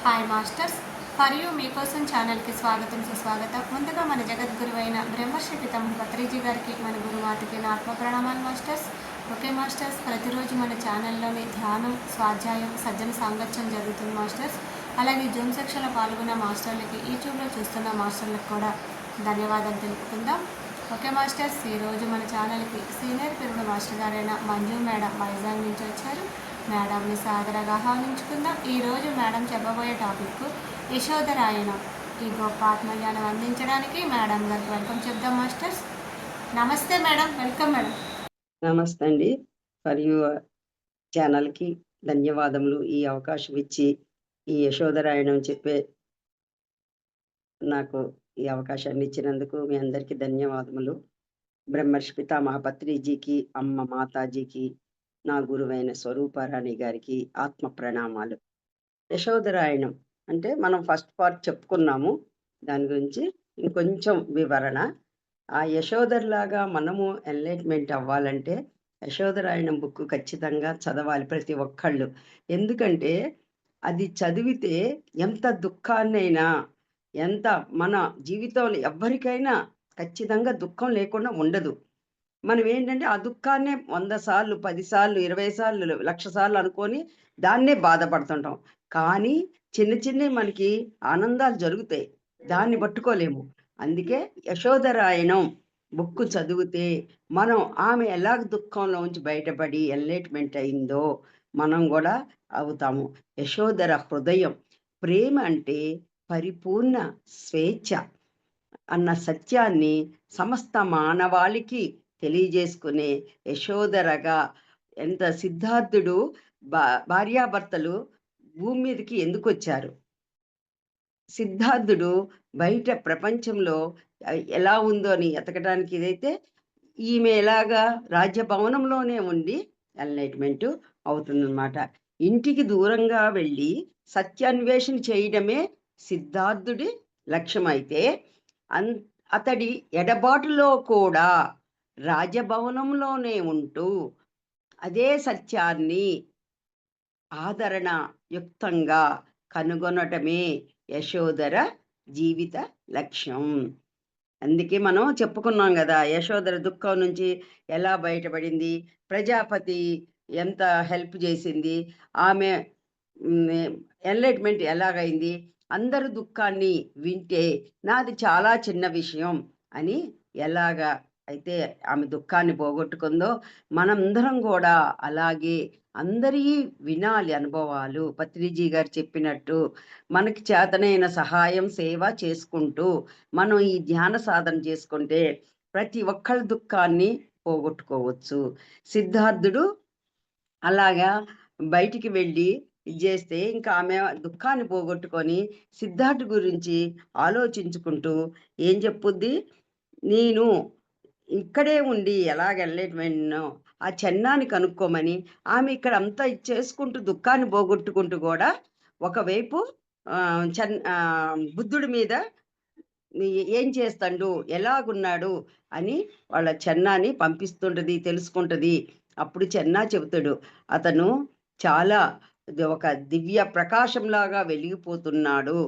Hi masters, for you మీకోసం ఛానల్కి స్వాగతం సుస్వాగతం. ముందుగా మన జగద్గురువైన బ్రహ్మర్షి పితామహ పత్రిజీ గారికి, మన గురుమాతకి నా ఆత్మ ప్రణామాలు మాస్టర్స్. ఓకే మాస్టర్స్, ప్రతిరోజు మన ఛానల్లోని ధ్యానం, స్వాధ్యాయం, సజ్జన సాంగత్యం జరుగుతుంది మాస్టర్స్. అలాగే జూమ్ సెక్షన్లో పాల్గొన్న మాస్టర్లకి, యూట్యూబ్లో చూస్తున్న మాస్టర్లకు కూడా ధన్యవాదాలు తెలుపుకుందాం. ఓకే మాస్టర్స్, ఈరోజు మన ఛానల్కి సీనియర్ పిరుడు మాస్టర్ గారైన మంజు మేడం వైజాగ్ నుంచి వచ్చారు. మేడంని సాదరంగా ఆహ్వానించుకుందాం. ఈరోజు మేడం చెప్పబోయే టాపిక్ యశోధరాయణం. ఈ గొప్ప ఆత్మజ్ఞానం అందించడానికి మేడం గారికి వెల్కమ్ చెప్దాం మాస్టర్స్. నమస్తే మేడం, వెల్కమ్ మేడం. నమస్తే అండి. ఫర్ యూ ఛానల్కి ధన్యవాదములు. ఈ అవకాశం ఇచ్చి ఈ యశోధరాయణం చెప్పే నాకు ఈ అవకాశాన్ని ఇచ్చినందుకు మీ అందరికీ ధన్యవాదములు. బ్రహ్మర్షి పితామహ పత్రిజీకి, అమ్మ మాతాజీకి, నా గురువైన స్వరూపారాణి గారికి ఆత్మ ప్రణామాలు. యశోధరాయణం అంటే మనం ఫస్ట్ పార్ట్ చెప్పుకున్నాము, దాని గురించి ఇంకొంచెం వివరణ. ఆ యశోధర్లాగా మనము ఎన్లైట్మెంట్ అవ్వాలంటే యశోధరాయణం బుక్ ఖచ్చితంగా చదవాలి ప్రతి ఒక్కళ్ళు. ఎందుకంటే అది చదివితే ఎంత దుఃఖాన్నైనా, ఎంత మన జీవితంలో ఎవ్వరికైనా ఖచ్చితంగా దుఃఖం లేకుండా ఉండదు. మనం ఏంటంటే ఆ దుఃఖాన్నే 100 సార్లు, 10 సార్లు, 20 సార్లు, 1,00,000 సార్లు అనుకొని దాన్నే బాధపడుతుంటాం. కానీ చిన్న చిన్నవి మనకి ఆనందాలు జరుగుతాయి, దాన్ని పట్టుకోలేము. అందుకే యశోధరాయణం బుక్ చదివితే మనం ఆమె ఎలాగ దుఃఖంలో ఉంచి బయటపడి ఎన్లైట్మెంట్ అయిందో మనం కూడా అవుతాము. యశోధర హృదయం, ప్రేమ అంటే పరిపూర్ణ స్వేచ్ఛ అన్న సత్యాన్ని సమస్త మానవాళికి తెలియజేసుకునే యశోధరగా. ఎంత సిద్ధార్థుడు భార్యాభర్తలు భూమి మీదకి ఎందుకు వచ్చారు? సిద్ధార్థుడు బయట ప్రపంచంలో ఎలా ఉందో అని ఎతకడానికి ఇదైతే, ఈమె ఎలాగా రాజ్యభవనంలోనే ఉండి ఎన్లైట్మెంట్ అవుతుందన్నమాట. ఇంటికి దూరంగా వెళ్ళి సత్యాన్వేషణ చేయడమే సిద్ధార్థుడి లక్ష్యం అయితే, అతడి ఎడబాటులో కూడా రాజభవనంలోనే ఉంటూ అదే సత్యాన్ని ఆదరణ యుక్తంగా కనుగొనటమే యశోధర జీవిత లక్ష్యం. అందుకే మనం చెప్పుకున్నాం కదా, యశోధర దుఃఖం నుంచి ఎలా బయటపడింది, ప్రజాపతి ఎంత హెల్ప్ చేసింది, ఆమె ఎన్లైట్మెంట్ ఎలాగైంది, అందరు దుఃఖాన్ని వింటే నాది చాలా చిన్న విషయం అని ఎలాగా అయితే ఆమె దుఃఖాన్ని పోగొట్టుకుందో, మనందరం కూడా అలాగే అందరి వినాలి అనుభవాలు. పత్రిజీ గారు చెప్పినట్టు మనకి చేతనైన సహాయం, సేవ చేసుకుంటూ మనం ఈ ధ్యాన సాధన చేసుకుంటే ప్రతి ఒక్కళ్ళ దుఃఖాన్ని పోగొట్టుకోవచ్చు. సిద్ధార్థుడు అలాగా బయటికి వెళ్ళి ఇది చేస్తే ఇంకా ఆమె దుఃఖాన్ని పోగొట్టుకొని సిద్ధార్థు గురించి ఆలోచించుకుంటూ ఏం చెప్పుద్ది, నేను ఇక్కడే ఉండి ఎలాగ ఎన్లైట్మెంట్నో ఆ చెన్నాన్ని కనుక్కోమని. ఆమె ఇక్కడ అంతా చేసుకుంటూ దుఃఖాన్ని పోగొట్టుకుంటూ కూడా ఒకవైపు బుద్ధుడి మీద ఏం చేస్తాడు, ఎలాగున్నాడు అని వాళ్ళ చెన్నాని పంపిస్తుంటది, తెలుసుకుంటది. అప్పుడు చెన్నా చెబుతాడు, అతను చాలా ఒక దివ్య ప్రకాశంలాగా వెలిగిపోతున్నాడు,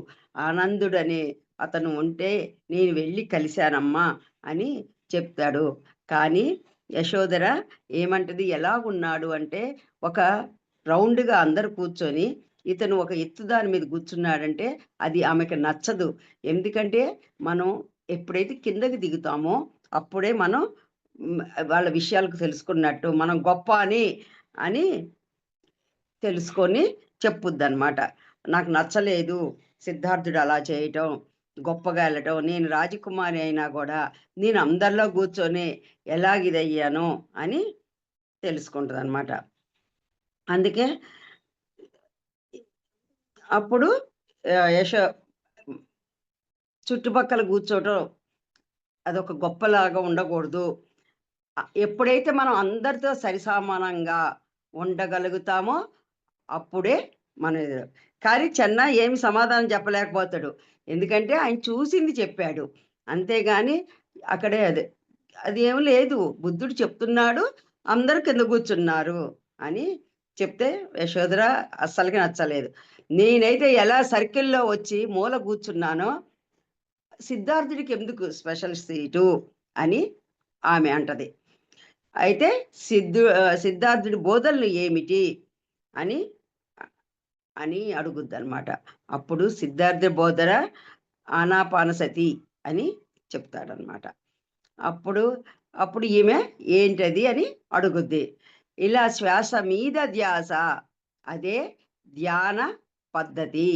ఆనందుడనే అతను ఉంటే నేను వెళ్ళి కలిశానమ్మా అని చెప్తాడు. కానీ యశోధర ఏమంటది, ఎలా ఉన్నాడు అంటే ఒక రౌండ్గా అందరు కూర్చొని ఇతను ఒక ఎత్తు దాని మీద కూర్చున్నాడంటే అది ఆమెకు నచ్చదు. ఎందుకంటే మనం ఎప్పుడైతే కిందకి దిగుతామో అప్పుడే మనం వాళ్ళ విషయాలకు తెలుసుకున్నట్టు, మనం గొప్ప అని తెలుసుకొని చెప్పుద్దనమాట. నాకు నచ్చలేదు సిద్ధార్థుడు అలా చేయటం, గొప్పగా వెళ్ళటం. నేను రాజకుమారి అయినా కూడా నేను అందరిలో కూర్చొని ఎలాగిదయ్యానో అని తెలుసుకుంటుంది అనమాట. అందుకే అప్పుడు చుట్టుపక్కల కూర్చోవటం అదొక గొప్పలాగా ఉండకూడదు. ఎప్పుడైతే మనం అందరితో సరిసమానంగా ఉండగలుగుతామో అప్పుడే మన. కానీ చెన్నా ఏమి సమాధానం చెప్పలేకపోతాడు, ఎందుకంటే ఆయన చూసింది చెప్పాడు, అంతేగాని అక్కడే అది ఏమి లేదు. బుద్ధుడు చెప్తున్నాడు, అందరు కింద కూర్చున్నారు అని చెప్తే యశోధర అస్సలకి నచ్చలేదు. నేనైతే ఎలా సర్కిల్‌లో వచ్చి మూల కూర్చున్నానో, సిద్ధార్థుడికి ఎందుకు స్పెషల్ సీటు అని ఆమె అంటది. అయితే సిద్ధార్థుడి బోధనలు ఏమిటి అని అని అడుగుద్దనమాట. అప్పుడు సిద్ధార్థ బోధన ఆనాపానసతి అని చెప్తాడనమాట. అప్పుడు అప్పుడు ఈమె ఏంటది అని అడుగుద్ది. ఇలా శ్వాస మీద ధ్యాస, అదే ధ్యాన పద్ధతి.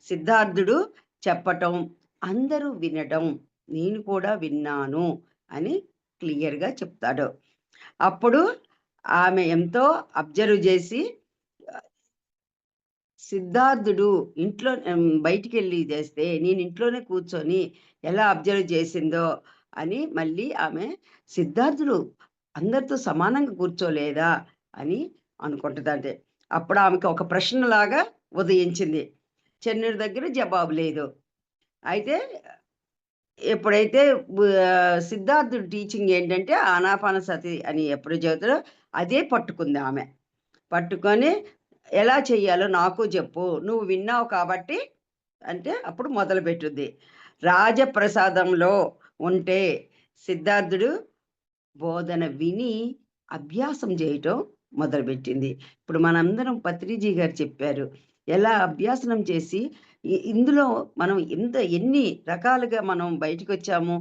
సిద్ధార్థుడు చెప్పటం, అందరూ వినడం, నేను కూడా విన్నాను అని క్లియర్‌గా చెప్తాడు. అప్పుడు ఆమె ఎంతో అబ్జర్వ్ చేసి సిద్ధార్థుడు ఇంట్లో బయటికెళ్ళి చేస్తే, నేను ఇంట్లోనే కూర్చొని ఎలా అబ్జర్వ్ చేసిందో అని మళ్ళీ ఆమె సిద్ధార్థుడు అందరితో సమానంగా కూర్చోలేదా అని అనుకుంటదంటే. అప్పుడు ఆమెకి ఒక ప్రశ్నలాగా ఉదయించింది. చెన్నుడి దగ్గర జవాబు లేదు. అయితే ఎప్పుడైతే సిద్ధార్థుడు టీచింగ్ ఏంటంటే ఆనాపానసతి అని ఎప్పుడు చెబుతాడో అదే పట్టుకుంది ఆమె. పట్టుకొని ఎలా చెయ్యాలో నాకు చెప్పు. నువ్వు విన్నావు కాబట్టి అంటే అప్పుడు మొదలుపెట్టుద్ది. రాజప్రసాదంలో ఉంటే సిద్ధార్థుడు బోధన విని అభ్యాసం చేయటం మొదలుపెట్టింది. ఇప్పుడు మనందరం పత్రిజీ గారు చెప్పారు. ఎలా అభ్యాసనం చేసి ఇందులో మనం ఎన్ని రకాలుగా మనం బయటికొచ్చాము.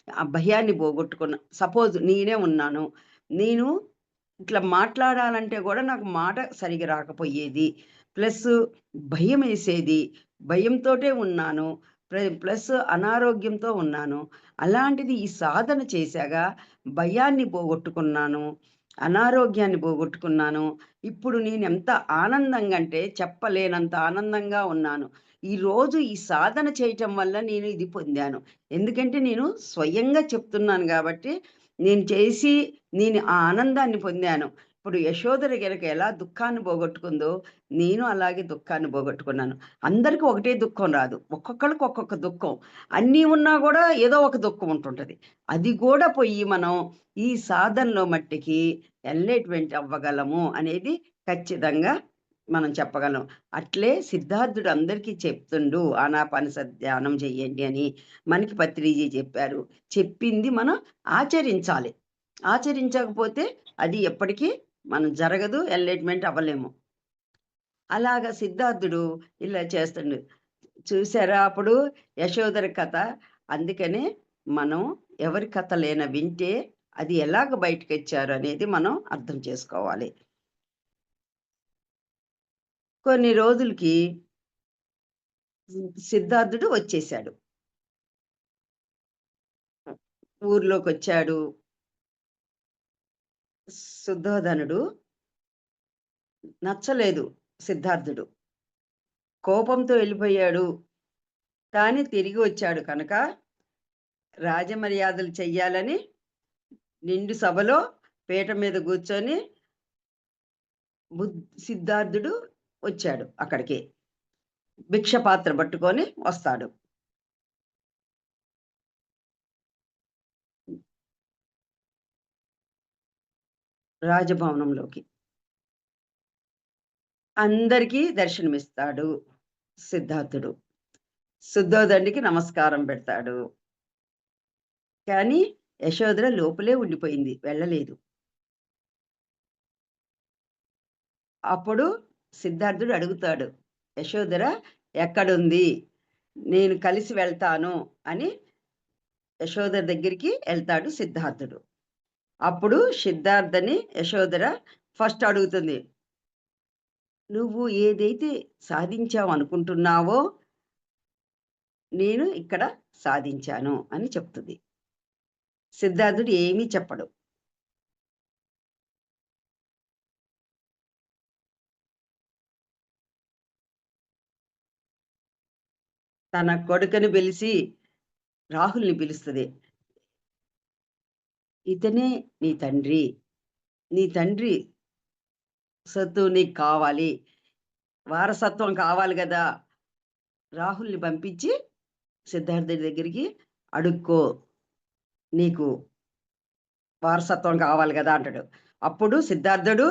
ఆ భయాన్ని పోగొట్టుకున్నాం. సపోజ్ నేనే ఉన్నాను. నేను ఇట్లా మాట్లాడాలంటే గూడా నాకు మాట సరిగ్గా రాకపోయేది. ప్లస్సు భయమేసేది. భయంతోటే ఉన్నాను. ప్లస్ అనారోగ్యంతో ఉన్నాను. అలాంటిది ఈ సాధన చేశాగా భయాన్ని పోగొట్టుకున్నాను. అనారోగ్యాన్ని పోగొట్టుకున్నాను. ఇప్పుడు నేనెంత ఆనందంగా అంటే చెప్పలేనంత ఆనందంగా ఉన్నాను. ఈరోజు ఈ సాధన చేయటం వల్ల నేను ఇది పొందాను. ఎందుకంటే నేను స్వయంగా చెప్తున్నాను గాబట్టి నేను ఆ ఆనందాన్ని పొందాను. ఇప్పుడు యశోధర గనక ఎలా దుఃఖాన్ని పోగొట్టుకుందో, నేను అలాగే దుఃఖాన్ని పోగొట్టుకున్నాను. అందరికి ఒకటే దుఃఖం రాదు. ఒక్కొక్కళ్ళకి ఒక్కొక్క దుఃఖం. అన్నీ ఉన్నా గూడా ఏదో ఒక దుఃఖం ఉంటుంటది. అది గూడా పోయి మనం ఈ సాధనలో మట్టికి ఎన్లైట్‌మెంట్ అవ్వగలము అనేది ఖచ్చితంగా మనం చెప్పగలం. అట్లే సిద్ధార్థుడు అందరికీ చెప్తుండు ఆనాపానసతి ధ్యానం చెయ్యండి అని. మనకి పత్రిజీ చెప్పారు. చెప్పింది మనం ఆచరించాలి. ఆచరించకపోతే అది ఎప్పటికీ మనం జరగదు. ఎన్లైట్‌మెంట్ అవ్వలేము. అలాగా సిద్ధార్థుడు ఇలా చేస్తుండు. చూసారా అప్పుడు యశోధర కథ. అందుకనే మనం ఎవరి కథలైనా వింటే అది ఎలాగ బయటకొచ్చారు అనేది మనం అర్థం చేసుకోవాలి. కొన్ని రోజులకి సిద్ధార్థుడు వచ్చేసాడు. ఊర్లోకొచ్చాడు. శుద్ధోదనుడు నచ్చలేదు సిద్ధార్థుడు. కోపంతో వెళ్ళిపోయాడు. కానీ తిరిగి వచ్చాడు కనుక రాజమర్యాదలు చెయ్యాలని నిండు సభలో పీట మీద కూర్చొని సిద్ధార్థుడు వచ్చాడు అక్కడికి. భిక్ష పాత్ర పట్టుకొని వస్తాడు. రాజభవనంలోకి. అందరికీ దర్శనమిస్తాడు సిద్ధార్థుడు. శుద్ధోదనుడికి నమస్కారం పెడతాడు. కానీ యశోధర లోపలే ఉండిపోయింది. వెళ్ళలేదు. అప్పుడు సిద్ధార్థుడు అడుగుతాడు. యశోధర ఎక్కడుంది? నేను కలిసి వెళ్తాను అని యశోధర దగ్గరికి ఎళ్తాడు సిద్ధార్థుడు. అప్పుడు సిద్ధార్థని యశోధర ఫస్ట్ అడుగుతుంది. నువ్వు ఏదైతే సాధించావనుకుంటున్నావో నేను ఇక్కడ సాధించాను అని చెప్తుంది. సిద్ధార్థుడు ఏమీ చెప్పడు. తన కొడుకుని పిలిచి రాహుల్‌ని పిలుస్తది. ఇతనే నీ తండ్రి. నీ తండ్రి సొత్తు నీకు కావాలి. వారసత్వం కావాలి గదా! రాహుల్‌ని పంపించి సిద్ధార్థుడి దగ్గరికి అడుక్కో. నీకు వారసత్వం కావాలి గదా! అంటాడు. అప్పుడు సిద్ధార్థుడు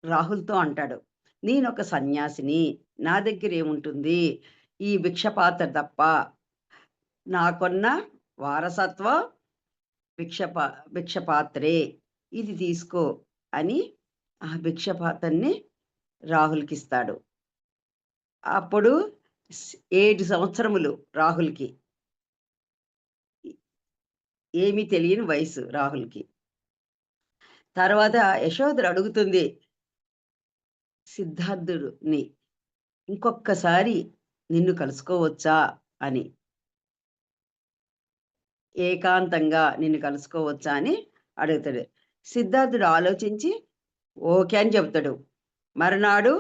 రాహుల్‌తో అంటాడు. "నేనొక సన్యాసిని. నా దగ్గరేముంటుంది? ఈ భిక్ష పాత్ర తప్ప. నాకున్న వారసత్వం భిక్ష పా భిక్ష పాత్రే. ఇది తీసుకో" అని ఆ భిక్ష పాత్రని రాహుల్‌కిస్తాడు. అప్పుడు 7 సంవత్సరములు రాహుల్‌కి. ఏమీ తెలియని వయసు రాహుల్‌కి. తర్వాత యశోధర అడుగుతుంది సిద్ధార్థుడిని, "ఇంకొక్కసారి నిన్ను కలుసుకోవచ్చా?" అని. ఏకాంతంగా నిన్ను కలుసుకోవచ్చా అని అడుగుతాడు. సిద్ధార్థుడు ఆలోచించి ఓకే అని చెప్తాడు. మరునాడు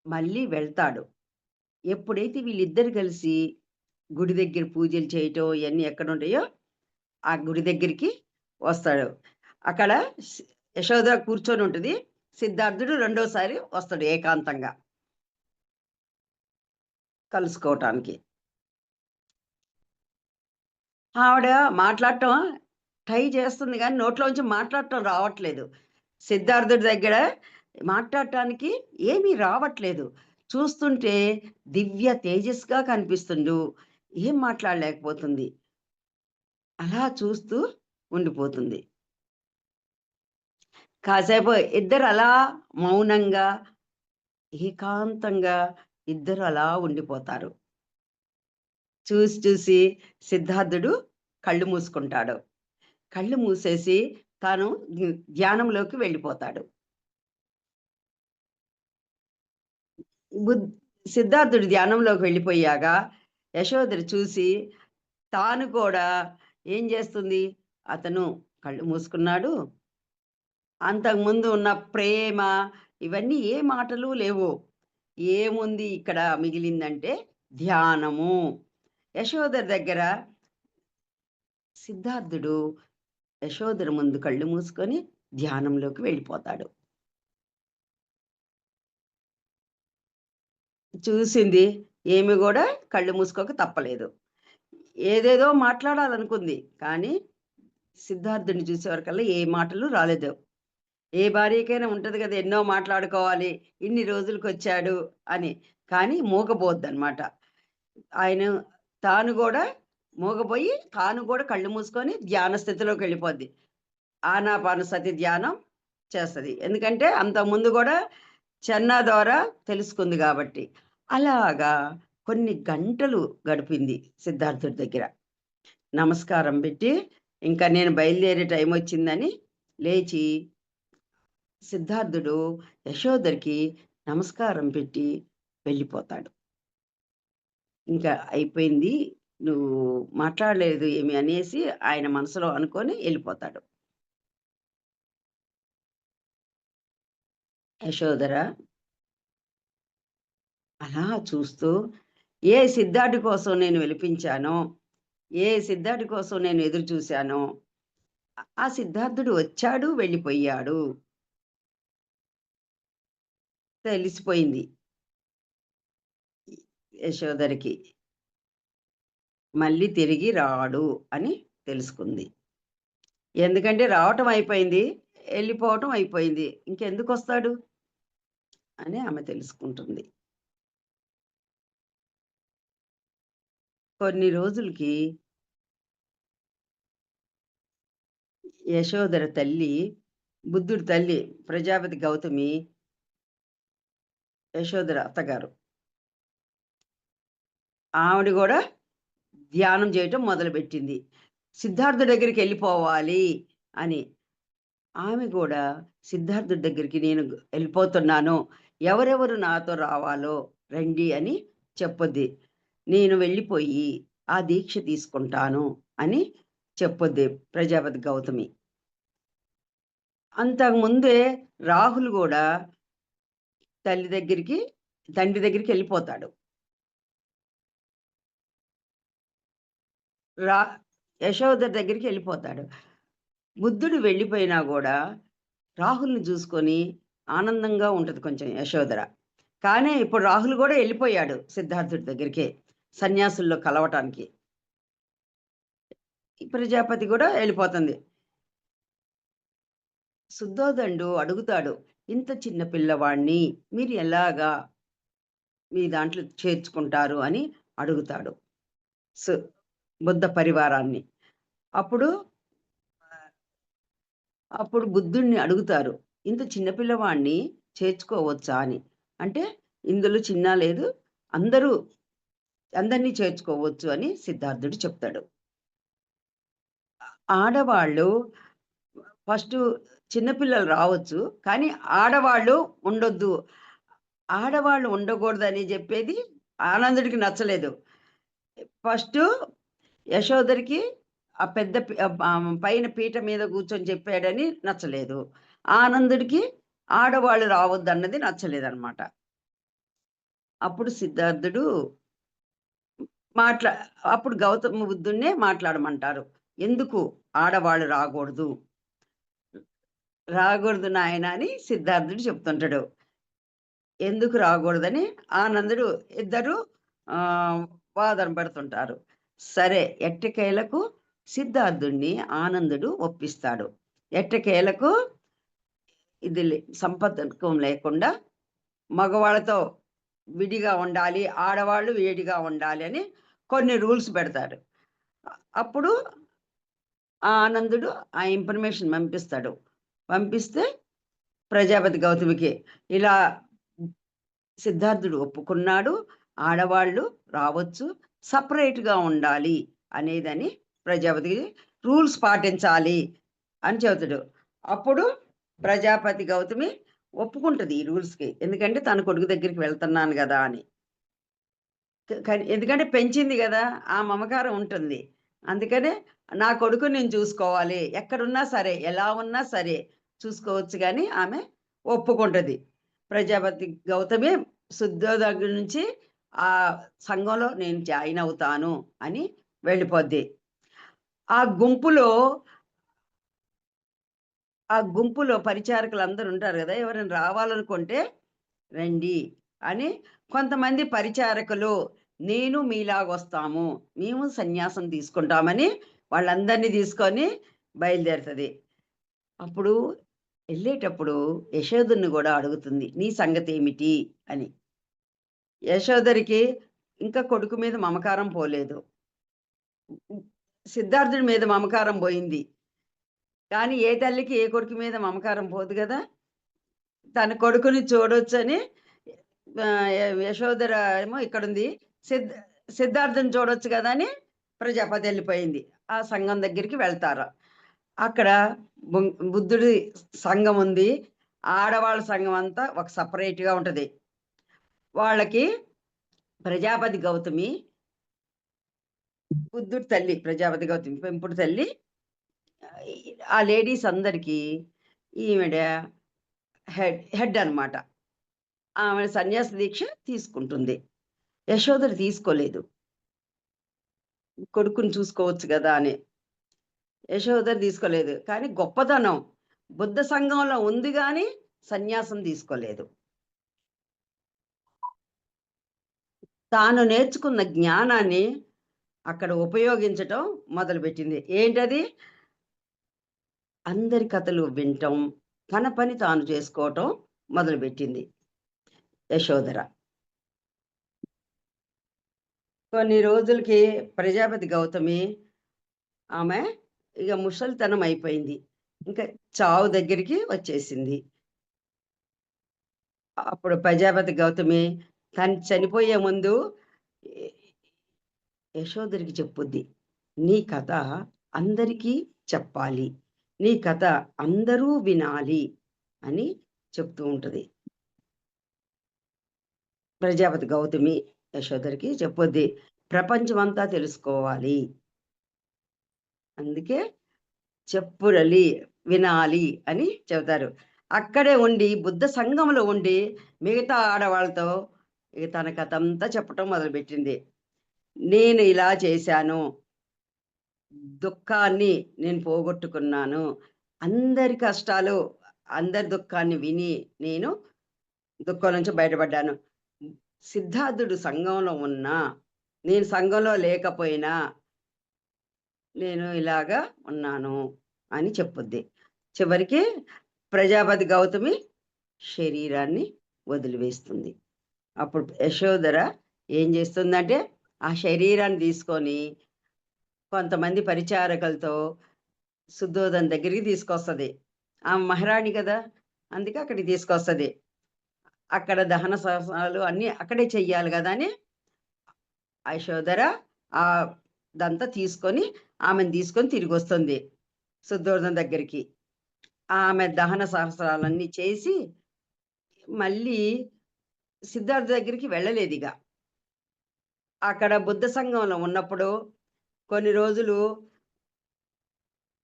మళ్ళీ వెళ్తాడు. ఎప్పుడైతే వీళ్ళిద్దరు కలిసి గుడి దగ్గర పూజలు చేయటం ఇయన్నీ ఎక్కడుంటాయో, ఆ గుడి దగ్గరికి వస్తాడు. అక్కడ యశోద కూర్చొనుంటది. సిద్ధార్థుడు రెండోసారి వస్తాడు ఏకాంతంగా కలుసుకోవటానికి. ఆవిడ మాట్లాడటం ట్రై చేస్తుంది గానీ, నోట్లోంచి మాట్లాడటం రావట్లేదు. సిద్ధార్థుడి దగ్గర మాట్లాడటానికి ఏమీ రావట్లేదు. చూస్తుంటే దివ్య తేజస్‌గా కనిపిస్తుండు. ఏం మాట్లాడలేకపోతుంది. అలా చూస్తూ ఉండిపోతుంది. కాసేపు ఇద్దరు అలా మౌనంగా, ఏకాంతంగా ఇద్దరు అలా ఉండిపోతారు. చూసి చూసి సిద్ధార్థుడు కళ్ళు మూసుకుంటాడు. కళ్ళు మూసేసి తాను ధ్యానంలోకి వెళ్ళిపోతాడు. బుద్ సిద్ధార్థుడు ధ్యానంలోకి వెళ్ళిపోయాక యశోదర చూసి తాను కూడా ఏం చేస్తుంది? అతను కళ్ళు మూసుకున్నాడు. అంతకుముందు ఉన్న ప్రేమ ఇవన్నీ ఏ మాటలు లేవు. ఏముంది ఇక్కడ మిగిలిందంటే ధ్యానము. యశోదర దగ్గర సిద్ధార్థుడు యశోదర ముందు కళ్ళు మూసుకొని ధ్యానంలోకి వెళ్ళిపోతాడు. చూసింది ఏమి గూడా కళ్ళు మూసుకోక తప్పలేదు. ఏదేదో మాట్లాడాలనుకుంది. కానీ సిద్ధార్థుడిని చూసేవరకల్లా ఏ మాటలు రాలేదు. ఏ భార్యకైనా ఉంటది గదా! ఎన్నో మాట్లాడుకోవాలి. ఇన్ని రోజులకొచ్చాడు అని. కానీ మూగబోద్దనమాట. ఆయన తాను గూడా మూగబోయి, తాను గూడా కళ్ళు మూసుకొని ధ్యాన స్థితిలోకెళ్ళిపోద్ది. ఆనాపానసతి ధ్యానం చేస్తది. ఎందుకంటే అంతకుముందు గూడా చెన్నా ద్వారా తెలుసుకుంది గాబట్టి. అలాగా కొన్ని గంటలు గడిపింది సిద్ధార్థుడి దగ్గర. నమస్కారం బెట్టి, ఇంకా నేను బయలుదేరే టైమొచ్చిందని లేచి సిద్ధార్థుడు యశోదరికి నమస్కారం పెట్టి వెళ్ళిపోతాడు. ఇంకా అయిపోయింది. నువ్వు మాట్లాడలేదు ఏమి అనేసి ఆయన మనసులో అనుకోని ఎళ్ళిపోతాడు. యశోధర అలా చూస్తూ ఏ సిద్ధార్థి కోసం నేను విలిపించానో, ఏ సిద్ధార్థి కోసం నేను ఎదురు చూశానో, ఆ సిద్ధార్థుడు వచ్చాడు, వెళ్ళిపోయాడు. తెలిసిపోయింది యశోదరికి. మళ్ళీ తిరిగి రాడు అని తెలుసుకుంది. ఎందుకంటే రావటం అయిపోయింది. ఎళ్ళిపోవటం అయిపోయింది. ఇంకెందుకొస్తాడు అని ఆమె తెలుసుకుంటుంది. కొన్ని రోజులకి యశోదర తల్లి, బుద్ధుడి తల్లి ప్రజాపతి గౌతమి, యశోదర అత్తగారు. ఆవిడ గూడా ధ్యానం జేయటం మొదలుపెట్టింది. సిద్ధార్థుడి దగ్గరికెళ్ళిపోవాలి అని. ఆమె గూడా సిద్ధార్థుడి దగ్గరికి నేను ఎళ్ళిపోతున్నాను. ఎవరెవరు నాతో రావాలో రండి అని చెప్పుద్ది. నేను వెళ్ళిపోయి ఆ దీక్ష తీసుకుంటాను అని చెప్పుద్ది ప్రజాపతి గౌతమి. అంతకుముందే రాహుల్ గూడా తండ్రి దగ్గరికెళ్ళిపోతాడు. రా యశోద దగ్గరికెళ్ళిపోతాడు. బుద్ధుడు వెళ్ళిపోయినా గూడా రాహుల్‌ని జూసుకొని ఆనందంగా ఉంటది కొంచెం యశోదర. కానీ ఇప్పుడు రాహుల్ గూడా ఎళ్ళిపోయాడు సిద్ధార్థుడి దగ్గరికే సన్యాసుల్లో కలవటానికి. ఈ ప్రజాపతి గూడా ఎళ్ళిపోతుంది. శుద్ధోదండు అడుగుతాడు, ఇంత చిన్న పిల్లవాడిని మీరు ఎలాగా మీ దాంట్లో చేర్చుకుంటారు అని అడుగుతాడు సు బుద్ధ పరివారాన్ని. అప్పుడు అప్పుడు బుద్ధుడిని అడుగుతారు, ఇంత చిన్న పిల్లవాడిని చేర్చుకోవచ్చా అని. అంటే ఇందులో చిన్న లేదు, అందరూ అందరినీ చేర్చుకోవచ్చు అని సిద్ధార్థుడు చెప్తాడు. ఆడవాళ్ళు ఫస్టు చిన్న పిల్లలు రావచ్చు, కానీ ఆడవాళ్ళు ఉండొద్దు. ఆడవాళ్ళు ఉండకూడదని జెప్పేది ఆనందుడికి నచ్చలేదు. ఫస్టు యశోదరికి ఆ పెద్ద పైన పీట మీద కూర్చొని చెప్పాడని నచ్చలేదు. ఆనందుడికి ఆడవాళ్ళు రావద్దన్నది నచ్చలేదనమాట. అప్పుడు సిద్ధార్థుడు మాట్లా అప్పుడు గౌతమ బుద్ధుడినే మాట్లాడమంటారు. ఎందుకు ఆడవాళ్ళు రాకూడదు? రాకూడదు నాయనా అని సిద్ధార్థుడు చెప్తుంటాడు. ఎందుకు రాకూడదని ఆనందుడు ఇద్దరు వాదన పడుతుంటారు. సరే ఎట్టకేలకు సిద్ధార్థుడిని ఆనందుడు ఒప్పిస్తాడు. ఎట్టకేలకు ఇది సంపర్కం లేకుండా మగవాళ్ళతో విడిగా ఉండాలి, ఆడవాళ్ళు వేడిగా ఉండాలి అని కొన్ని రూల్స్ పెడతాడు. అప్పుడు ఆ ఆనందుడు ఆ ఇన్ఫర్మేషన్ పంపిస్తాడు. పంపిస్తే ప్రజాపతి గౌతమికి ఇలా సిద్ధార్థుడు ఒప్పుకున్నాడు, ఆడవాళ్ళు రావచ్చు, సపరేట్‌గా ఉండాలి అనేదని ప్రజాపతికి రూల్స్ పాటించాలి అని చెబుతాడు. అప్పుడు ప్రజాపతి గౌతమి ఒప్పుకుంటది ఈ రూల్స్‌కి. ఎందుకంటే తన కొడుకు దగ్గరికి వెళ్తున్నాను గదా అని. కానీ ఎందుకంటే పెంచింది గదా! ఆ మమకారం ఉంటుంది. అందుకనే నా కొడుకుని నేను చూసుకోవాలి. ఎక్కడున్నా సరే, ఎలా ఉన్నా సరే చూసుకోవచ్చు గాని ఆమె ఒప్పుకుంటది. ప్రజాపతి గౌతమి శుద్ధో దగ్గర నుంచి ఆ సంఘంలో నేను జాయిన్ అవుతాను అని వెళ్ళిపోద్ది. ఆ గుంపులో ఆ గుంపులో పరిచారకులందరూ ఉంటారు గదా! ఎవరైనా రావాలనుకుంటే రండి అని కొంతమంది పరిచారకులు నేను మీలాగొస్తాము. మేము సన్యాసం తీసుకుంటామని వాళ్ళందరిని తీసుకొని బయలుదేరుతది. అప్పుడు ఎళ్ళేటప్పుడు యశోదను గూడా అడుగుతుంది, "నీ సంగతేమిటి?" అని. యశోదరికి ఇంకా కొడుకు మీద మమకారం పోలేదు. సిద్ధార్థుడి మీద మమకారం పోయింది. కానీ ఏ తల్లికి ఏ కొడుకు మీద మమకారం పోదు గదా! తన కొడుకుని చూడొచ్చని యశోధర ఏమో ఇక్కడుంది. సిద్ సిద్ధార్థుని చూడొచ్చు గదా! అని ప్రజాపతి ఎళ్ళిపోయింది. ఆ సంఘం దగ్గరికి వెళ్తారు. అక్కడ బుద్ధుడి సంఘం ఉంది. ఆడవాళ్ళ సంఘం అంతా ఒక సెపరేట్‌గా ఉంటది. వాళ్ళకి ప్రజాపతి గౌతమి, బుద్ధుడి తల్లి ప్రజాపతి గౌతమి పెంపుడు తల్లి. ఆ లేడీస్ అందరికీ ఈవిడ హెడ్ అన్నమాట. ఆమె సన్యాస దీక్ష తీసుకుంటుంది. యశోదర తీసుకోలేదు. కొడుకుని చూసుకోవచ్చు గదా! అని. యశోదర తీసుకోలేదు. కానీ గొప్పతనం బుద్ధ సంఘంలో ఉంది గాని సన్యాసం తీసుకోలేదు. తాను నేర్చుకున్న జ్ఞానాన్ని అక్కడ ఉపయోగించటం మొదలుపెట్టింది. ఏంటది? అందరి కథలు వినటం, తన పని తాను చేసుకోవటం మొదలుపెట్టింది యశోదర. కొన్ని రోజులకి ప్రజాపతి గౌతమి ఆమె ఇక ముసలితనం అయిపోయింది. ఇంకా చావు దగ్గరికి వచ్చేసింది. అప్పుడు ప్రజాపతి గౌతమి తను చనిపోయే ముందు ఎ యశోదరికి చెప్పుద్ది. "నీ కథ అందరికీ చెప్పాలి. నీ కథ అందరూ వినాలి" అని చెప్తూ ఉంటది. ప్రజాపతి గౌతమి యశోదరికి చెప్పుద్ది. ప్రపంచమంతా తెలుసుకోవాలి. అందుకే చెప్పురలి, వినాలి అని చెబుతారు. అక్కడే ఉండి బుద్ధ సంఘంలో ఉండి మిగతా ఆడవాళ్ళతో ఇక తన కథంతా చెప్పటం మొదలుపెట్టింది. నేను ఇలా చేశాను. దుఃఖాన్ని నేను పోగొట్టుకున్నాను. అందరి కష్టాలు, అందరి దుఃఖాన్ని విని నేను దుఃఖం నుంచి బయటపడ్డాను. సిద్ధార్థుడు సంఘంలో ఉన్నా, నేను సంఘంలో లేకపోయినా నేను ఇలాగా ఉన్నాను అని చెప్పుద్ది. చివరికి ప్రజాపతి గౌతమి శరీరాన్ని వదిలివేస్తుంది. అప్పుడు యశోధర ఏం చేస్తుందంటే ఆ శరీరాన్ని తీసుకొని కొంతమంది పరిచారకులతో శుద్ధోదన్ దగ్గరికి తీసుకొస్తుంది. ఆ మహారాణి కదా, అందుకే అక్కడికి తీసుకొస్తుంది. అక్కడ దహన సంస్కారాలు అన్నీ అక్కడే చెయ్యాలి కదా అని యశోధర ఆ దంతా తీసుకొని ఆమెను తీసుకొని తిరిగి వస్తుంది శుద్ధోదన్ దగ్గరికి. ఆమె దహన సహస్రాలన్నీ చేసి మళ్ళీ సిద్ధార్థ దగ్గరికి వెళ్ళలేదు. ఇక అక్కడ బుద్ధ సంఘంలో ఉన్నప్పుడు కొన్ని రోజులు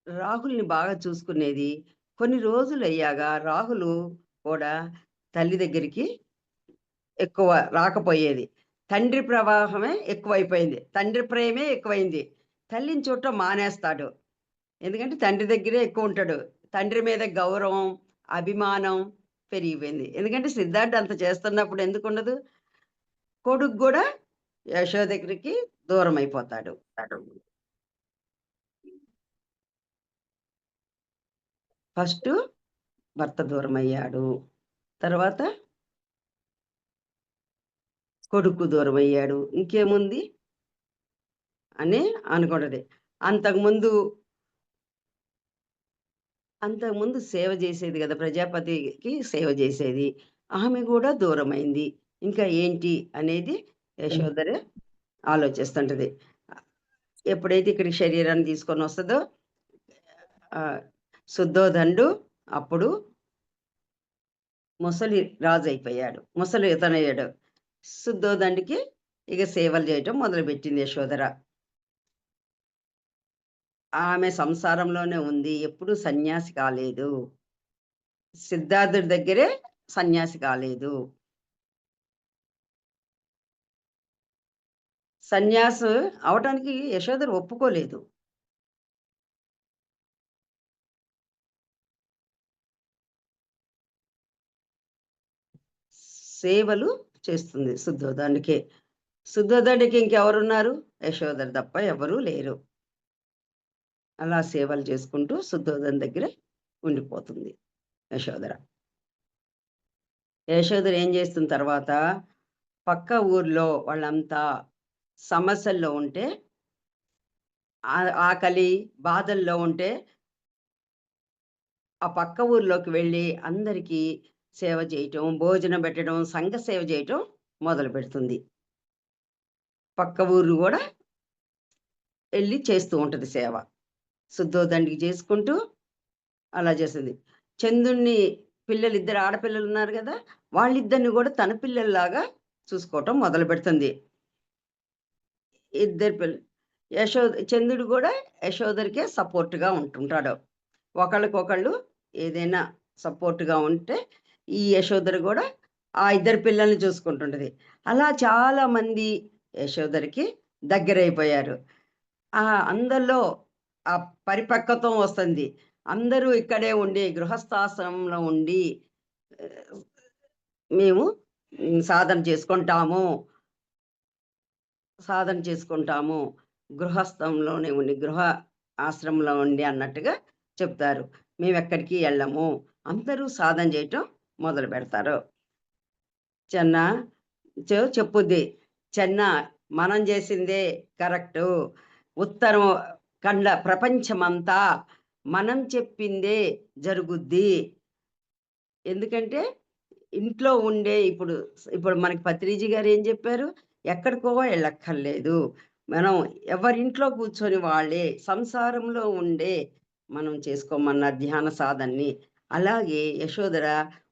రాహుల్ని బాగా చూసుకునేది. కొన్ని రోజులు అయ్యాక రాహులు కూడా తల్లి దగ్గరికి ఎక్కువ రాకపోయేది. తండ్రి ప్రవాహమే ఎక్కువైపోయింది, తండ్రి ప్రేమే ఎక్కువైంది. తల్లిని చూడటం మానేస్తాడు, ఎందుకంటే తండ్రి దగ్గరే ఎక్కువ ఉంటాడు. తండ్రి మీద గౌరవం, అభిమానం పెరిగిపోయింది. ఎందుకంటే సిద్ధార్థ అంత చేస్తున్నప్పుడు ఎందుకు ఉండదు? కొడుకు కూడా యశోద దగ్గరికి దూరం అయిపోతాడు. ఫస్ట్ భర్త దూరం అయ్యాడు, తర్వాత కొడుకు దూరం అయ్యాడు, ఇంకేముంది అని అనుకుంటది. అంతకుముందు అంతకుముందు సేవ చేసేది కదా, ప్రజాపతికి సేవ చేసేది, ఆమె కూడా దూరమైంది. ఇంకా ఏంటి అనేది యశోదరే ఆలోచిస్తుంటది. ఎప్పుడైతే ఇక్కడికి శరీరాన్ని తీసుకొని వస్తుందో శుద్ధోదండు అప్పుడు ముసలి రాజు అయిపోయాడు, ముసలి ఇతనయ్యాడు. శుద్ధోదండికి ఇక సేవలు చేయటం మొదలుపెట్టింది యశోదర. ఆమె సంసారంలోనే ఉంది, ఎప్పుడు సన్యాసి కాలేదు. సిద్ధార్థుడి దగ్గరే సన్యాసి కాలేదు. సన్యాసు అవటానికి యశోదర ఒప్పుకోలేదు. సేవలు చేస్తుంది శుద్ధోదండికే. శుద్ధోదండికి ఇంకెవరున్నారు? యశోదర తప్ప ఎవరూ లేరు. అలా సేవలు చేసుకుంటూ శుద్ధోదన్ దగ్గరే ఉండిపోతుంది యశోదర. యశోదర ఏం చేస్తున్న తర్వాత పక్క ఊర్లో వాళ్ళంతా సమస్యల్లో ఉంటే, ఆకలి బాధల్లో ఉంటే ఆ పక్క ఊర్లోకి వెళ్ళి అందరికీ సేవ చేయటం, భోజనం పెట్టడం, సంఘ సేవ చేయటం మొదలు పెడుతుంది. పక్క ఊరు కూడా వెళ్ళి చేస్తూ ఉంటుంది సేవ. శుద్ధోదండికి చేసుకుంటూ అలా చేసింది. చందుణ్ణి పిల్లలు, ఇద్దరు ఆడపిల్లలు ఉన్నారు కదా, వాళ్ళిద్దరిని కూడా తన పిల్లల్లాగా చూసుకోవటం మొదలు పెడుతుంది. ఇద్దరు పిల్లలు చంద్రుడు కూడా యశోదరికే సపోర్ట్గా ఉంటుంటాడు. ఒకళ్ళకొకళ్ళు ఏదైనా సపోర్ట్గా ఉంటే ఈ యశోదరి కూడా ఆ ఇద్దరు పిల్లల్ని చూసుకుంటుంటది. అలా చాలా మంది యశోదరికి దగ్గరైపోయారు. అందరిలో ఆ పరిపక్వతం వస్తుంది. అందరూ ఇక్కడే ఉండి గృహస్థాశ్రమంలో ఉండి మేము సాధన చేసుకుంటాము, గృహస్థంలోనే ఉండి, గృహ ఆశ్రమంలో ఉండి అన్నట్టుగా చెప్తారు. మేము ఎక్కడికి వెళ్ళము, అందరూ సాధన చేయటం మొదలు పెడతారు. చెన్న చెప్పుద్ది, చెన్న మనం చేసిందే కరెక్టు, ఉత్తరం కండ్ల ప్రపంచమంతా మనం చెప్పిందే జరుగుద్ది. ఎందుకంటే ఇంట్లో ఉండే ఇప్పుడు మనకి పత్రిజీ గారు ఏం చెప్పారు? ఎక్కడికో వెళ్ళక్కర్లేదు, మనం ఎవరింట్లో కూర్చొని వాళ్ళే సంసారంలో ఉండే మనం చేసుకోమన్న ధ్యాన సాధనని. అలాగే యశోదర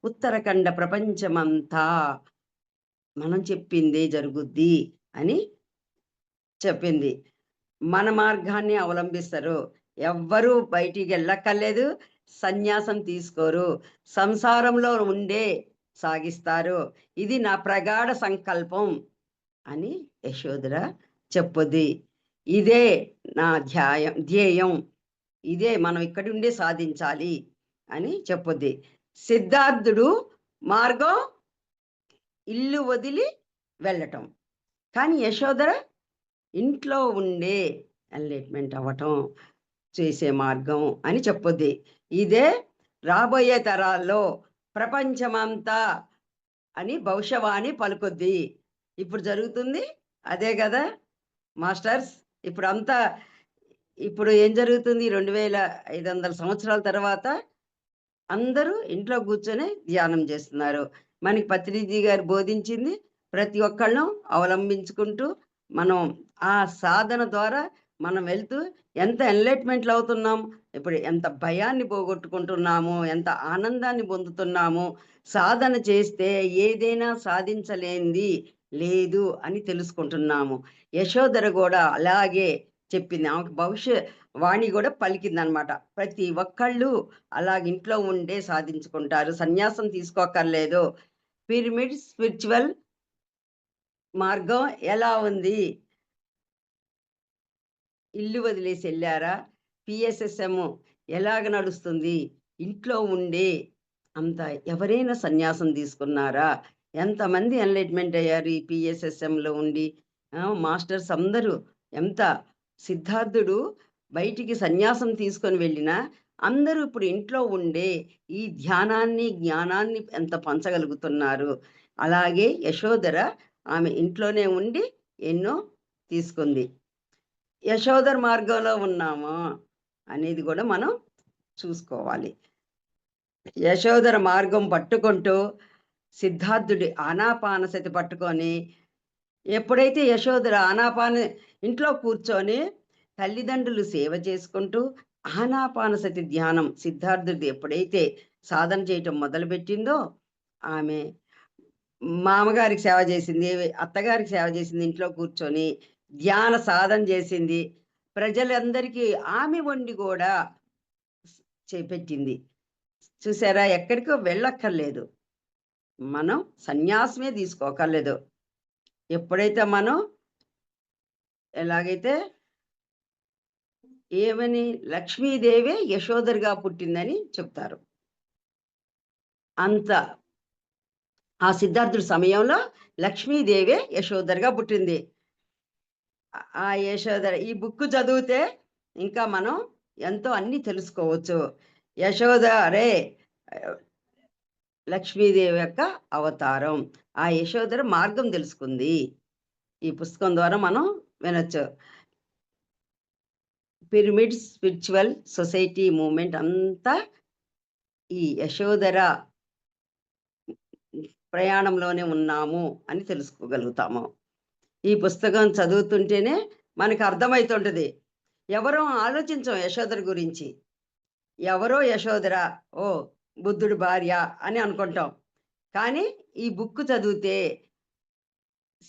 ఉత్తరఖండ ప్రపంచమంతా మనం చెప్పిందే జరుగుద్ది అని చెప్పింది. మన మార్గాన్ని అవలంబిస్తారు, ఎవ్వరూ బయటికి వెళ్ళక్కర్లేదు, సన్యాసం తీసుకోరు, సంసారంలో ఉండే సాగిస్తారు. ఇది నా ప్రగాఢ సంకల్పం అని యశోదర చెప్పుద్ది. ఇదే నా ధ్యేయం, ఇదే మనం ఇక్కడి ఉండే సాధించాలి అని చెప్పుద్ది. సిద్ధార్థుడు మార్గం ఇల్లు వదిలి వెళ్ళటం, కానీ యశోదర ఇంట్లో ఉండే ఎన్లైట్మెంట్ అవ్వటం చేసే మార్గం అని చెప్పుద్ది. ఇదే రాబోయే తరాల్లో ప్రపంచమంతా అని భవిష్యవాణి పలుకుద్ది. ఇప్పుడు జరుగుతుంది అదే గదా మాస్టర్స్! ఇప్పుడంతా ఇప్పుడు ఏం జరుగుతుంది 2500 సంవత్సరాల తర్వాత అందరూ ఇంట్లో కూర్చొని ధ్యానం చేస్తున్నారు. మనకి పత్రిజీ గారు బోధించింది ప్రతి ఒక్కళ్ళం అవలంబించుకుంటూ, మనం ఆ సాధన ద్వారా మనం వెళ్తూ ఎంత ఎన్‌లైట్‌మెంట్‌లు అవుతున్నాం. ఇప్పుడు ఎంత భయాన్ని పోగొట్టుకుంటున్నాము, ఎంత ఆనందాన్ని పొందుతున్నాము. సాధన చేస్తే ఏదైనా సాధించలేనిది లేదు అని తెలుసుకుంటున్నాము. యశోధర గూడా అలాగే చెప్పింది. ఆమెకు వాణి గూడా పలికిందనమాట. ప్రతి ఒక్కళ్ళు అలాగ ఇంట్లో ఉండే సాధించుకుంటారు. సన్యాసం తీసుకోక్కర్లేదు. పిరమిడ్ స్పిరిచువల్ మార్గం ఎలా ఉంది? ఇల్లు వదిలేసి ఎళ్లారా? పిఎస్ఎస్ఎం ఎలాగ నడుస్తుంది? ఇంట్లో ఉండే అంత ఎవరైనా సన్యాసం తీసుకున్నారా? ఎంతమంది ఎన్‌లైట్‌మెంట్ అయ్యారు ఈ పిఎస్ఎస్ఎంలో ఉండి. మాస్టర్స్ అందరూ ఎంత సిద్ధార్థుడు బయటికి సన్యాసం తీసుకొని వెళ్ళినా, అందరూ ఇప్పుడు ఇంట్లో ఉండే ఈ ధ్యానాన్ని, జ్ఞానాన్ని ఎంత పంచగలుగుతున్నారు. అలాగే యశోధర ఆమె ఇంట్లోనే ఉండి ఎన్నో తీసుకుంది. యశోధర్ మార్గంలో ఉన్నామా అనేది గూడా మనం చూసుకోవాలి. యశోధర మార్గం పట్టుకుంటూ సిద్ధార్థుడి ఆనాపానసతి పట్టుకొని ఎప్పుడైతే యశోధర ఇంట్లో కూర్చొని తల్లిదండ్రులు సేవ చేసుకుంటూ ఆనాపానసతి ధ్యానం సిద్ధార్థుడిది ఎప్పుడైతే సాధన చేయటం మొదలుపెట్టిందో, ఆమె మామగారికి సేవ చేసింది, అత్తగారికి సేవ చేసింది, ఇంట్లో కూర్చొని ధ్యాన సాధన చేసింది. ప్రజలందరికీ ఆమె వండి గూడా చేపెట్టింది. చూసారా? ఎక్కడికో వెళ్ళక్కర్లేదు. మనం సన్యాసమే తీసుకోక్కర్లేదు. ఎప్పుడైతే మనం ఎలాగైతే ఏమని లక్ష్మీదేవే యశోధరగా పుట్టిందని చెప్తారు. అంత ఆ సిద్ధార్థుడి సమయంలో లక్ష్మీదేవే యశోధరగా పుట్టింది. ఆ యశోధర ఈ బుక్ చదివితే ఇంకా మనం ఎంతో అన్నీ తెలుసుకోవచ్చు. యశోద అరే లక్ష్మీదేవి యొక్క అవతారం. ఆ యశోధర మార్గం తెలుసుకుంది. ఈ పుస్తకం ద్వారా మనం వినొచ్చు. పిరమిడ్ స్పిరిచువల్ సొసైటీ మూవ్‌మెంట్ అంతా ఈ యశోధర ప్రయాణంలోనే ఉన్నాము అని తెలుసుకోగలుగుతాము. ఈ పుస్తకం చదువుతుంటేనే మనకు అర్థమైతుంటది. ఎవరో ఆలోచించం యశోధర గురించి. ఎవరో యశోధర, ఓహ్! బుద్ధుడి భార్య అని అనుకుంటాం. కానీ ఈ బుక్ చదివితే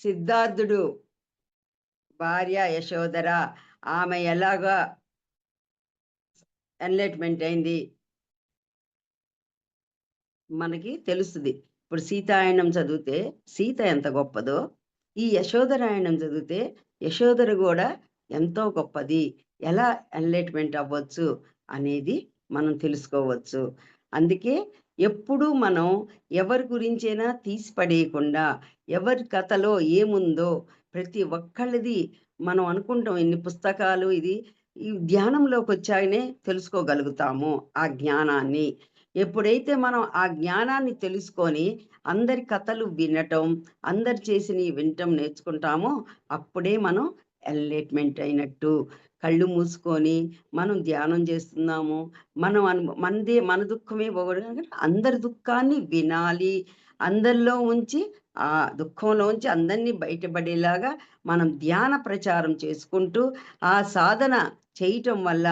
సిద్ధార్థుడు భార్య యశోధర ఆమె ఎలాగా ఎన్‌లైట్‌మెంట్ అయింది మనకి తెలుస్తది. ఇప్పుడు సీతాయనం చదివితే సీత ఎంత గొప్పదో, ఈ యశోధరాయణం చదివితే యశోధర గూడా ఎంతో గొప్పది. ఎలా ఎన్‌లైట్‌మెంట్ అవ్వచ్చు అనేది మనం తెలుసుకోవచ్చు. అందుకే ఎప్పుడూ మనం ఎవరి గురించైనా తీసి పడేయకుండా, ఎవరి కథలో ఏముందో ప్రతి ఒక్కళ్ళది మనం అనుకుంటాం ఇన్ని పుస్తకాలు ఈ ధ్యానంలోకొచ్చాకనే తెలుసుకోగలుగుతాము ఆ జ్ఞానాన్ని. ఎప్పుడైతే మనం ఆ జ్ఞానాన్ని తెలుసుకొని అందరి కథలు వినటం, అందరు చేసినయి వినటం నేర్చుకుంటామో అప్పుడే మనం ఎన్‌లైట్‌మెంట్ అయినట్టు. కళ్ళు మూసుకొని మనం ధ్యానం చేస్తున్నాము. మనం మన దుఃఖమే పోగొట్టుకొని అందరి దుఃఖాన్ని వినాలి. అందరిలో ఉంచి ఆ దుఃఖంలోంచి అందరిని బయటపడేలాగా మనం ధ్యాన ప్రచారం చేసుకుంటూ, ఆ సాధన చేయటం వల్ల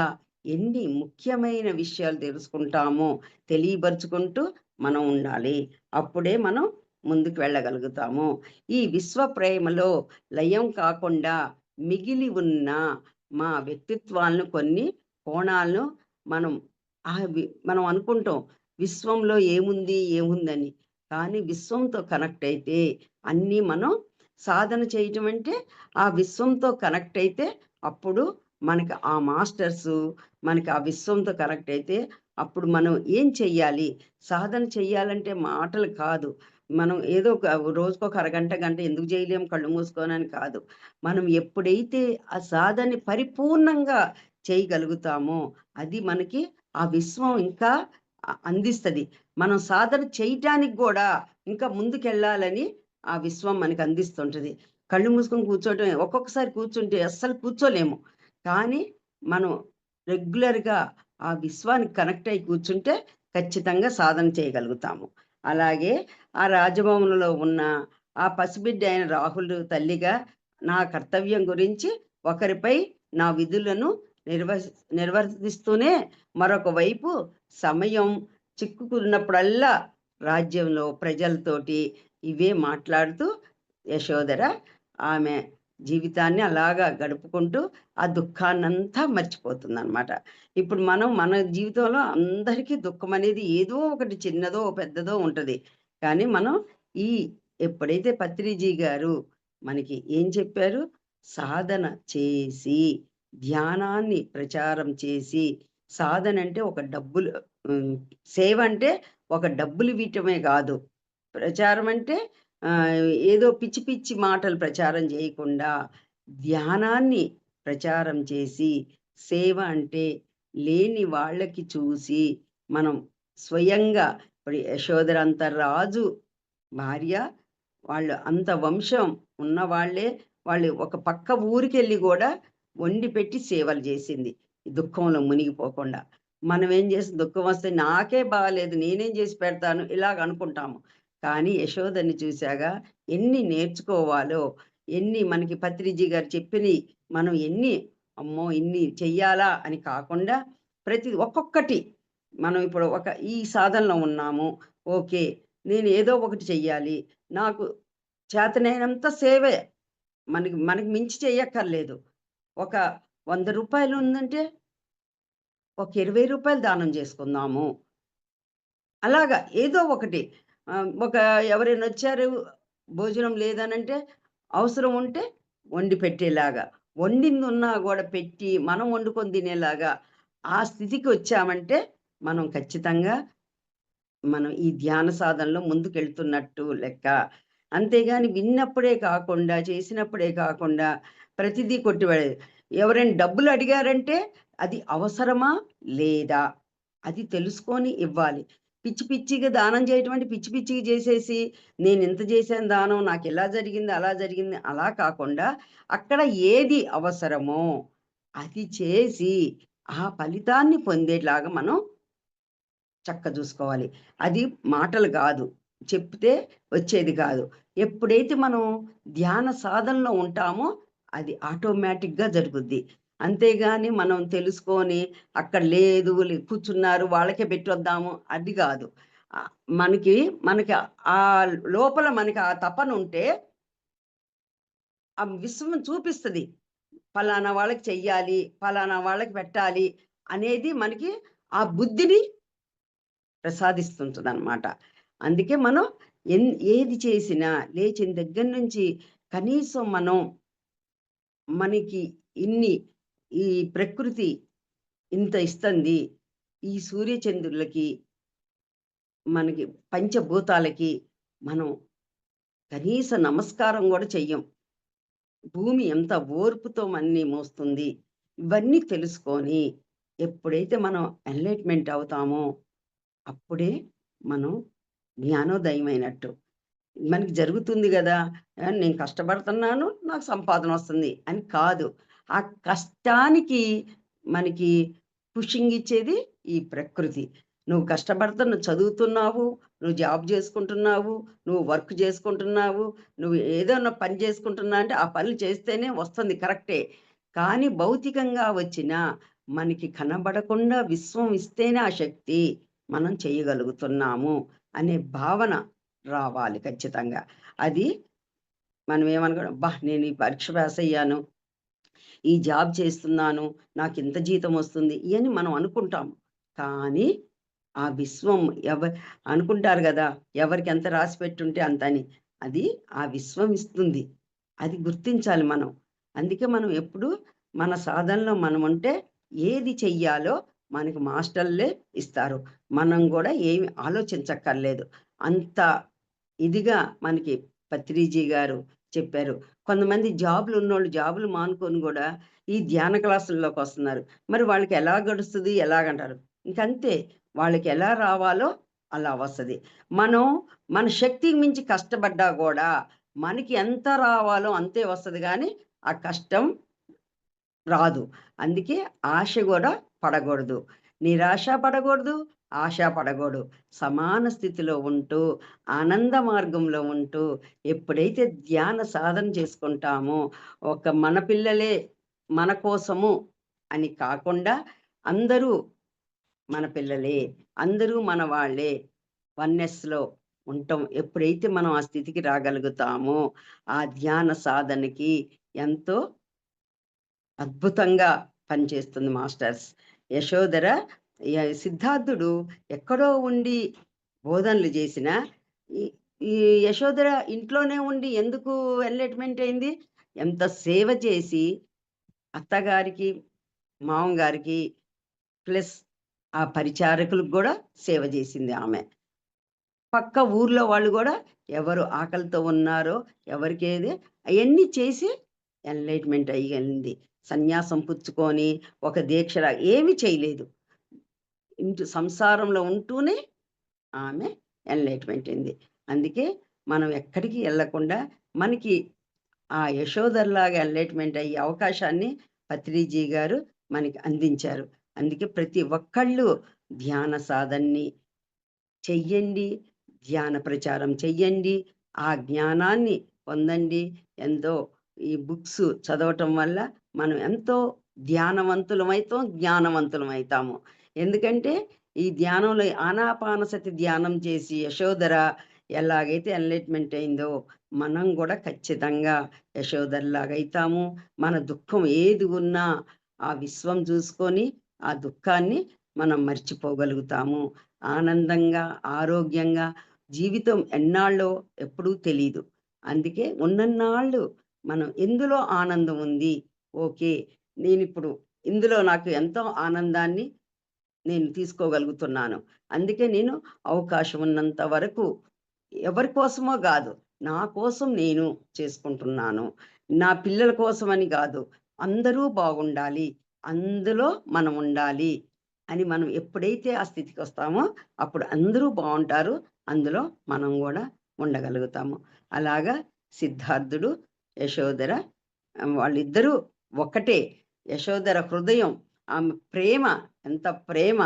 ఎన్ని ముఖ్యమైన విషయాలు తెలుసుకుంటామో తెలియబరుచుకుంటూ మనం ఉండాలి. అప్పుడే మనం ముందుకు వెళ్ళగలుగుతాము. ఈ విశ్వ ప్రేమలో లయం కాకుండా మిగిలి ఉన్న మా వ్యక్తిత్వాలను కొన్ని కోణాలను మనం మనం అనుకుంటాం విశ్వంలో ఏముంది ఏముందని. కానీ విశ్వంతో కనెక్ట్ అయితే అన్నీ మనం సాధన చేయటం అంటే ఆ విశ్వంతో కనెక్ట్ అయితే అప్పుడు మనకి ఆ మాస్టర్సు మనకి ఆ విశ్వంతో కనెక్ట్ అయితే అప్పుడు మనం ఏం చెయ్యాలి? సాధన చెయ్యాలంటే మాటలు కాదు. మనం ఏదో ఒక రోజుకొక అరగంట, గంట ఎందుకు చేయలేం కళ్ళు మూసుకొనని కాదు. మనం ఎప్పుడైతే ఆ సాధనని పరిపూర్ణంగా చేయగలుగుతామో అది మనకి ఆ విశ్వం ఇంకా అందిస్తది. మనం సాధన చేయటానికి గూడా ఇంకా ముందుకెళ్ళాలని ఆ విశ్వం మనకు అందిస్తుంటది. కళ్ళు మూసుకొని కూర్చోవటమే. ఒక్కొక్కసారి కూర్చుంటే అస్సలు కూర్చోలేము. కానీ మనం రెగ్యులర్‌గా ఆ విశ్వానికి కనెక్ట్ అయ్యి కూర్చుంటే ఖచ్చితంగా సాధన చేయగలుగుతాము. అలాగే ఆ రాజభవనంలో ఉన్న ఆ పసిబిడ్డ అయిన రాహుల్ తల్లిగా నా కర్తవ్యం గురించి ఒకరిపై నా విధులను నిర్వహి నిర్వర్తిస్తూనే మరొక వైపు సమయం చిక్కుకున్నప్పుడల్లా రాజ్యంలో ప్రజలతోటి ఇవే మాట్లాడుతూ యశోధర ఆమె జీవితాన్ని అలాగా గడుపుకుంటూ ఆ దుఃఖాన్నంతా మర్చిపోతుందనమాట. ఇప్పుడు మనం మన జీవితంలో అందరికీ దుఃఖం అనేది ఏదో ఒకటి చిన్నదో, పెద్దదో ఉంటది. కానీ మనం ఈ ఎప్పుడైతే పత్రిజీ గారు మనకి ఏం చెప్పారు? సాధన చేసి, ధ్యానాన్ని ప్రచారం చేసి, సాధన అంటే ఒక డబ్బులు హ్మ్. సేవ అంటే ఒక డబ్బులివ్వటమే గాదు. ప్రచారం అంటే ఏదో పిచ్చి పిచ్చి మాటలు ప్రచారం జేయకుండా, ధ్యానాన్ని ప్రచారం చేసి, సేవ అంటే లేని వాళ్ళకి చూసి, మనం స్వయంగా ఇప్పుడు యశోధరంత రాజు భార్య, వాళ్ళు అంత వంశం ఉన్నవాళ్ళే, వాళ్ళు ఒక పక్క ఊరికెళ్ళి గూడా వండి పెట్టి సేవలు జేసింది. ఈ దుఃఖంలో మునిగిపోకుండా. మనమేం చేస్తాం దుఃఖం వస్తే నాకే బాలేదు నేనేం చేసి పెడతాను ఇలాగ అనుకుంటాము. కానీ యశోదని చూసాగా ఎన్ని నేర్చుకోవాలో, ఎన్ని మనకి పత్రిజీ గారు చెప్పినయి మనం ఎన్ని అమ్మో! ఇన్ని చెయ్యాలా అని కాకుండా ప్రతి ఒక్కొక్కటి మనం ఇప్పుడు ఈ సాధనలో ఉన్నాము. ఓకే. నేను ఏదో ఒకటి చెయ్యాలి. నాకు చేతనైనంత సేవే. మనకి మనకి మించి చెయ్యక్కర్లేదు. ఒక రూ. 100 ఉందంటే ఒక రూ. 20 దానం చేసుకుందాము. అలాగా ఏదో ఒకటి. ఒక ఎవరైనొచ్చారు, భోజనం లేదనంటే, అవసరం ఉంటే వండి పెట్టేలాగా. వండిందున్నా గూడా పెట్టి, మనం వండుకొని తినేలాగా ఆ స్థితికి వచ్చామంటే, మనం ఖచ్చితంగా మనం ఈ ధ్యాన సాధనలో ముందుకెళ్తున్నట్టు లెక్క. అంతేగాని విన్నప్పుడే కాకుండా, చేసినప్పుడే కాకుండా ప్రతిదీ కొట్టిపడేది. ఎవరైనా డబ్బులు అడిగారంటే అది అవసరమా? లేదా? అది తెలుసుకొని ఇవ్వాలి. పిచ్చి పిచ్చిగా దానం చేయటం అంటే పిచ్చి పిచ్చిగా చేసేసి నేనింత చేశాను దానం, నాకిలా జరిగింది, అలా జరిగింది అలా కాకుండా అక్కడ ఏది అవసరమో అది చేసి ఆ ఫలితాన్ని పొందేలాగా మనం చూసుకోవాలి. అది మాటలు గాదు. చెప్తే వచ్చేది గాదు. ఎప్పుడైతే మనం ధ్యాన సాధనలో ఉంటామో అది ఆటోమేటిక్‌గా జరుగుద్ది. అంతేగాని మనం తెలుసుకొని అక్కడ లేదు కూర్చున్నారు వాళ్ళకే పెట్టొద్దాము అది గాదు. ఆహ్, మనకి మనకి లోపల మనకి ఆ తపనుంటే ఆ విశ్వం చూపిస్తది. పలానా వాళ్ళకి చెయ్యాలి, పలానా వాళ్ళకి పెట్టాలి అనేది మనకి ఆ బుద్ధిని ప్రసాదిస్తుంటదనమాట. అందుకే మనం ఏది చేసినా లేచిన దగ్గర నుంచి కనీసం మనం మనకి ఇన్ని ఈ ప్రకృతి ఇంత ఇస్తంది. ఈ సూర్యచంద్రులకి, మనకి పంచభూతాలకి మనం కనీస నమస్కారం గూడా చెయ్యం. భూమి ఎంత ఓర్పుతో మన్ని మోస్తుంది. ఇవన్నీ తెలుసుకొని ఎప్పుడైతే మనం ఎన్‌లైట్‌మెంట్ అవుతామో అప్పుడే మనం జ్ఞానోదయమైనట్టు. మనకి జరుగుతుంది గదా! నేను కష్టపడుతున్నాను, నాకు సంపాదనొస్తుంది అని కాదు. ఆ కష్టానికి మనకి పుషింగ్ ఇచ్చేది ఈ ప్రకృతి. నువ్వు కష్టపడుతున్నావు, చదువుతున్నావు, నువ్వు జాబ్ జేసుకుంటున్నావు, నువ్వు వర్క్ జేసుకుంటున్నావు, నువ్వు ఏదన్నా పని జేసుకుంటున్నా అంటే ఆ పనులు చేస్తేనే వస్తుంది కరెక్టే. కానీ భౌతికంగా వచ్చిన మనకి కనబడకుండా విశ్వం ఇస్తేనే ఆ శక్తి మనం చేయగలుగుతున్నాము అనే భావన రావాలి ఖచ్చితంగా. అది మనం ఏమనుకోవడం, అబ్బా! నేను ఈ పరీక్ష పాస్ అయ్యాను. ఈ జాబ్ చేస్తున్నాను. నాకింత జీతం వస్తుంది. ఇయన్నీ మనం అనుకుంటాం. కానీ ఆ విశ్వం అనుకుంటారు గదా! ఎవరికెంత రాసి పెట్టుంటే అంతని. అది ఆ విశ్వం ఇస్తుంది. అది గుర్తించాలి మనం. అందుకే మనం ఎప్పుడు మన సాధనలో మనముంటే ఏది చెయ్యాలో మనకి మాస్టర్‌లే ఇస్తారు. మనం గూడా ఏమి ఆలోచించక్కర్లేదు. అంత ఇదిగా మనకి పత్రిజీ గారు చెప్పారు. కొంతమంది జాబులున్నోళ్ళు జాబులు మానుకొని గూడా ఈ ధ్యాన క్లాసుల్లోకొస్తున్నారు. మరి వాళ్ళకి ఎలా గడుస్తది? ఎలాగంటారు. ఇంకంతే. వాళ్ళకి ఎలా రావాలో అలా వస్తది. మనం మన శక్తికి మించి కష్టపడ్డా గూడా మనకి ఎంత రావాలో అంతే వస్తది గానీ, ఆ కష్టం రాదు. అందుకే ఆశ గూడా పడగూడదు. నిరాశ పడగూడదు, ఆశ పడగూడదు. సమాన స్థితిలో ఉంటూ, ఆనంద మార్గంలో ఉంటూ, ఎప్పుడైతే ధ్యాన సాధన చేసుకుంటామో, మన పిల్లలే మన కోసము అని కాకుండా అందరూ మన పిల్లలే, అందరూ మన వాళ్ళే వన్నెస్‌లో ఉంటాం. ఎప్పుడైతే మనం ఆ స్థితికి రాగలుగుతామో, ఆ ధ్యాన సాధనకి ఎంతో అద్భుతంగా పనిచేస్తుంది మాస్టర్స్. యశోధర సిద్ధార్థుడు ఎక్కడో ఉండి బోధనలు చేసినా, ఈ ఈ యశోధర ఇంట్లోనే ఉండి ఎందుకు ఎన్‌లైట్‌మెంట్ అయింది? ఎంత సేవ చేసి అత్తగారికి, మామగారికి ప్లస్ ఆ పరిచారకులకు గూడా సేవ చేసింది ఆమె. పక్క ఊర్లో వాళ్ళు గూడా ఎవరు ఆకలితో ఉన్నారో, ఎవరికేది అయన్నీ చేసి ఎన్‌లైట్‌మెంట్ అయ్యింది. సన్యాసం పుచ్చుకొని, ఒక దీక్షలా ఏమి చేయలేదు. సంసారంలో ఉంటూనే ఆమె ఎన్‌లైట్‌మెంట్ అయింది. అందుకే మనం ఎక్కడికి ఎళ్ళకుండా మనకి ఆ యశోధరలాగా ఎన్‌లైట్‌మెంట్ అయ్యే అవకాశాన్ని పత్రిజీ గారు మనకి అందించారు. అందుకే ప్రతి ఒక్కళ్ళు ధ్యాన సాధనని చెయ్యండి. ధ్యాన ప్రచారం చెయ్యండి. ఆ జ్ఞానాన్ని పొందండి. ఎంతో ఈ బుక్స్ చదవటం వల్ల మనం ఎంతో ధ్యానవంతులమైతాం, జ్ఞానవంతులమైతాము. ఎందుకంటే ఈ ధ్యానంలో ఆనాపానసతి ధ్యానం చేసి యశోధర ఎలాగైతే ఎన్‌లైట్‌మెంట్ అయిందో, మనం గూడా ఖచ్చితంగా యశోధరలాగైతాము. మన దుఃఖం ఏది ఉన్నా ఆ విశ్వం జూసుకొని, ఆ దుఃఖాన్ని మనం మర్చిపోగలుగుతాము. ఆనందంగా, ఆరోగ్యంగా జీవితం ఎన్నాళ్ళో ఎప్పుడూ తెలీదు. అందుకే ఉన్నన్నాళ్ళు మనం ఎందులో ఆనందం ఉంది. ఓకే. నేనిప్పుడు ఇందులో నాకు ఎంతో ఆనందాన్ని నేను తీసుకోగలుగుతున్నాను. అందుకే నేను అవకాశం ఉన్నంత వరకు ఎవరి కోసమో గాదు. నా కోసం నేను చేసుకుంటున్నాను. నా పిల్లల కోసమని గాదు. అందరూ బాగుండాలి. అందులో మనం ఉండాలి అని మనం ఎప్పుడైతే ఆ స్థితికొస్తామో అప్పుడు అందరూ బావుంటారు. అందులో మనం గూడా ఉండగలుగుతాము. అలాగా సిద్ధార్థుడు, యశోధర వాళ్ళిద్దరూ ఒక్కటే. యశోధర హృదయం, ఆమె ప్రేమ ఎంత ప్రేమ!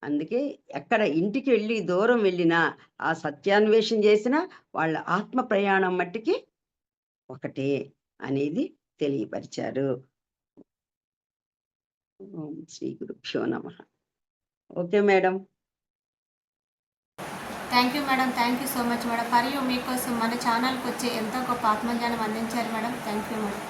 అందుకే ఎక్కడ ఇంటికెళ్ళి దూరం వెళ్ళినా, ఆ సత్యాన్వేషణ చేసినా వాళ్ళ ఆత్మ ప్రయాణం మట్టికి ఒకటే అనేది తెలియపరిచారు. ఓం శ్రీ గురుభ్యో నమః. Okay madam. Thank you madam. Thank you so much madam. మరియు మీకోసం మన ఛానల్‌కి వచ్చి ఎంతో గొప్ప ఆత్మజ్ఞానం అందించారు మేడం. Thank you madam.